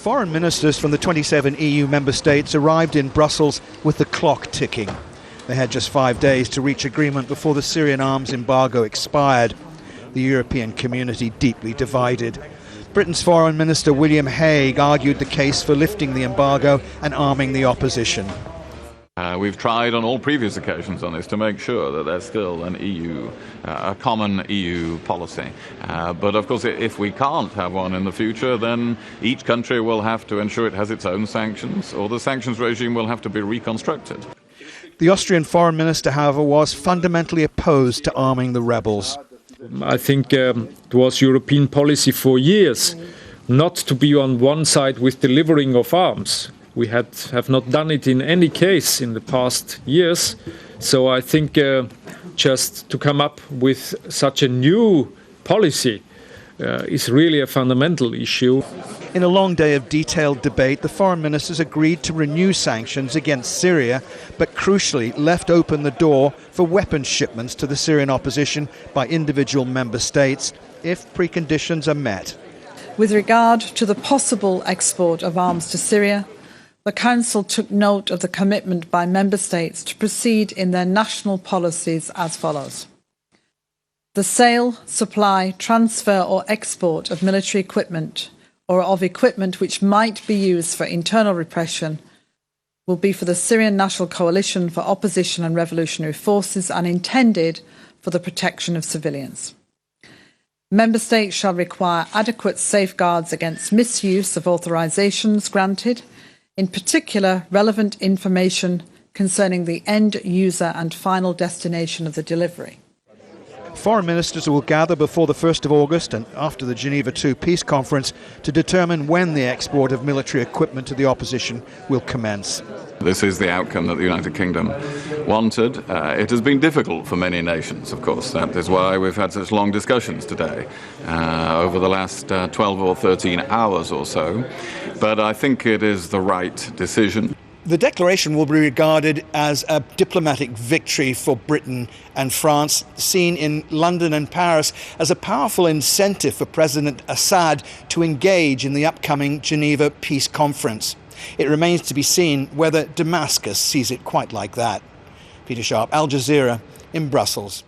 Foreign ministers from the 27 EU member states arrived in Brussels with the clock ticking. They had just 5 days to reach agreement before the Syrian arms embargo expired. The European community deeply divided. Britain's Foreign Minister William Hague argued the case for lifting the embargo and arming the opposition. We've tried on all previous occasions on this to make sure that there's still a common EU policy. But of course, if we can't have one in the future, then each country will have to ensure it has its own sanctions, or the sanctions regime will have to be reconstructed. The Austrian Foreign Minister, however, was fundamentally opposed to arming the rebels. I think it was European policy for years not to be on one side with delivering of arms. We have not done it in any case in the past years. So I think just to come up with such a new policy is really a fundamental issue. In a long day of detailed debate, the foreign ministers agreed to renew sanctions against Syria, but crucially left open the door for weapons shipments to the Syrian opposition by individual member states if preconditions are met. With regard to the possible export of arms to Syria, the Council took note of the commitment by Member States to proceed in their national policies as follows. The sale, supply, transfer or export of military equipment or of equipment which might be used for internal repression will be for the Syrian National Coalition for Opposition and Revolutionary Forces and intended for the protection of civilians. Member States shall require adequate safeguards against misuse of authorisations granted, in particular relevant information concerning the end user and final destination of the delivery. Foreign ministers will gather before the 1st of August and after the Geneva II peace conference to determine when the export of military equipment to the opposition will commence. This is the outcome that the United Kingdom wanted. It has been difficult for many nations, of course. That is why we've had such long discussions today, over the last 12 or 13 hours or so. But I think it is the right decision. The declaration will be regarded as a diplomatic victory for Britain and France, seen in London and Paris as a powerful incentive for President Assad to engage in the upcoming Geneva peace conference. It remains to be seen whether Damascus sees it quite like that. Peter Sharp, Al Jazeera in Brussels.